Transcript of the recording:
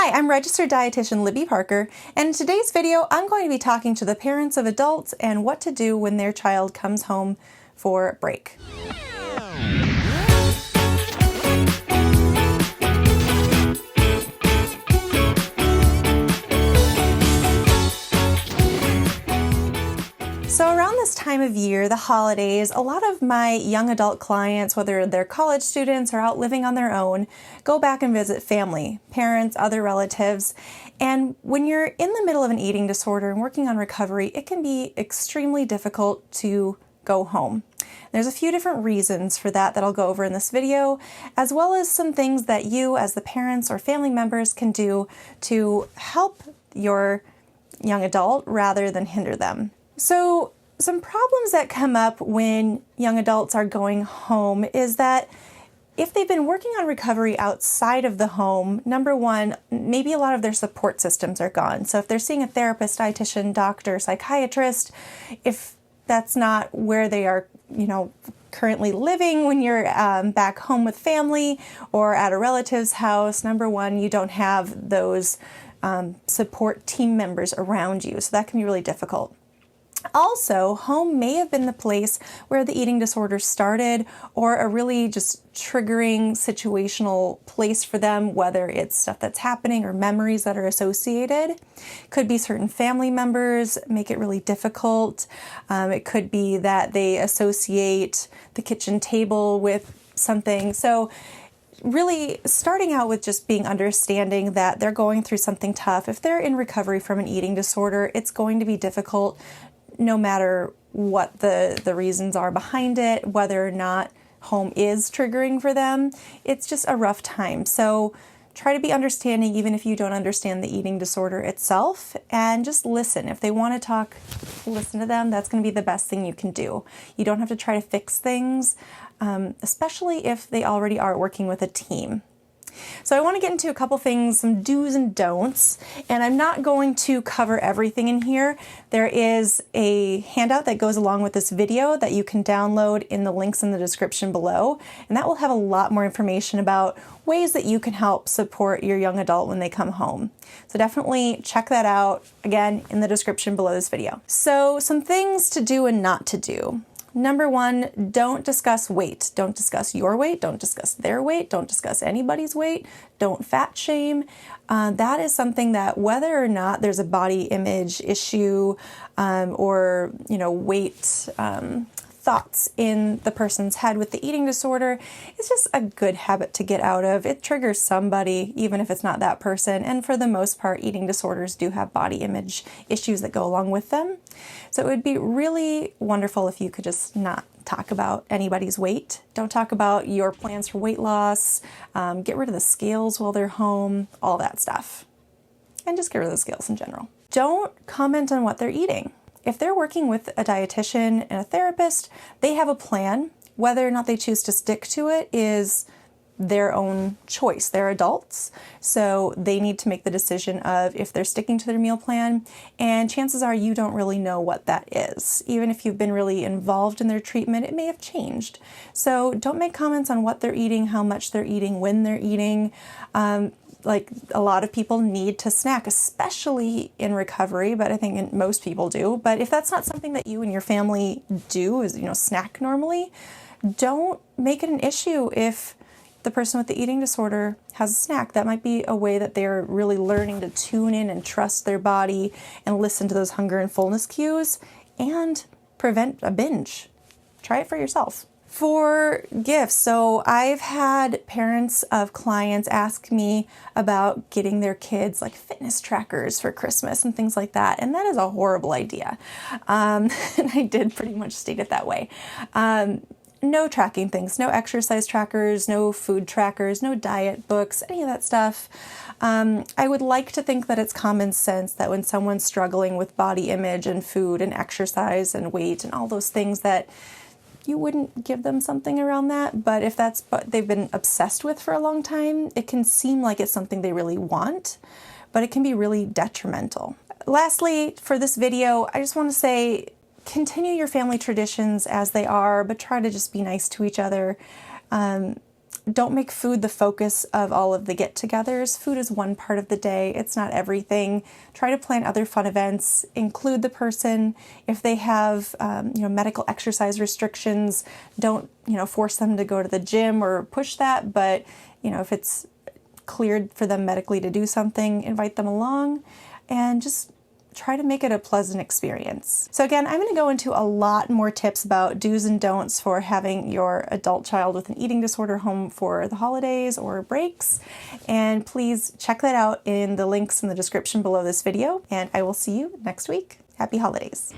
Hi, I'm registered dietitian Libby Parker, and in today's video I'm going to be talking to the parents of adults and what to do when their child comes home for break. So around this time of year, the holidays, a lot of my young adult clients, whether they're college students or out living on their own, go back and visit family, parents, other relatives. And when you're in the middle of an eating disorder and working on recovery, it can be extremely difficult to go home. There's a few different reasons for that I'll go over in this video, as well as some things that you as the parents or family members can do to help your young adult rather than hinder them. So some problems that come up when young adults are going home is that if they've been working on recovery outside of the home, number one, maybe a lot of their support systems are gone. So if they're seeing a therapist, dietitian, doctor, psychiatrist, if that's not where they are, currently living when you're back home with family or at a relative's house, number one, you don't have those support team members around you. So that can be really difficult. Also, home may have been the place where the eating disorder started or a really just triggering situational place for them, whether it's stuff that's happening or memories that are associated. Could be certain family members make it really difficult. It could be that they associate the kitchen table with something. So really starting out with just being understanding that they're going through something tough. If they're in recovery from an eating disorder, it's going to be difficult no matter what the reasons are behind it, whether or not home is triggering for them. It's just a rough time. So try to be understanding even if you don't understand the eating disorder itself, and just listen. If they want to talk, listen to them. That's going to be the best thing you can do. You don't have to try to fix things, especially if they already are working with a team. So I want to get into a couple things, some do's and don'ts, and I'm not going to cover everything in here. There is a handout that goes along with this video that you can download in the links in the description below, and that will have a lot more information about ways that you can help support your young adult when they come home. So definitely check that out, again, in the description below this video. So some things to do and not to do. Number one, don't discuss weight. Don't discuss your weight. Don't discuss their weight. Don't discuss anybody's weight. Don't fat shame. That is something that whether or not there's a body image issue or weight thoughts in the person's head with the eating disorder, it's just a good habit to get out of. It triggers somebody, even if it's not that person. And for the most part, eating disorders do have body image issues that go along with them. So it would be really wonderful if you could just not talk about anybody's weight. Don't talk about your plans for weight loss. Get rid of the scales while they're home, all that stuff. And just get rid of the scales in general. Don't comment on what they're eating. If they're working with a dietitian and a therapist, they have a plan. Whether or not they choose to stick to it is their own choice. They're adults, so they need to make the decision of if they're sticking to their meal plan, and chances are you don't really know what that is. Even if you've been really involved in their treatment, it may have changed. So don't make comments on what they're eating, how much they're eating, when they're eating. Like a lot of people need to snack, especially in recovery, but I think most people do. But if that's not something that you and your family do, is snack normally, don't make it an issue if the person with the eating disorder has a snack. That might be a way that they're really learning to tune in and trust their body and listen to those hunger and fullness cues and prevent a binge. Try it for yourself. For gifts, so I've had parents of clients ask me about getting their kids like fitness trackers for Christmas and things like that, and that is a horrible idea. And I did pretty much state it that way. No tracking things, no exercise trackers, no food trackers, no diet books, any of that stuff. I would like to think that it's common sense that when someone's struggling with body image and food and exercise and weight and all those things, that you wouldn't give them something around that. But if that's what they've been obsessed with for a long time, it can seem like it's something they really want, but it can be really detrimental. Lastly, for this video, I just want to say, continue your family traditions as they are, but try to just be nice to each other. don't make food the focus of all of the get-togethers. Food is one part of the day. It's not everything. Try to plan other fun events. Include the person. If they have, medical exercise restrictions, don't, force them to go to the gym or push that. But, if it's cleared for them medically to do something, invite them along and just try to make it a pleasant experience. So again, I'm going to go into a lot more tips about do's and don'ts for having your adult child with an eating disorder home for the holidays or breaks. And please check that out in the links in the description below this video. And I will see you next week. Happy holidays.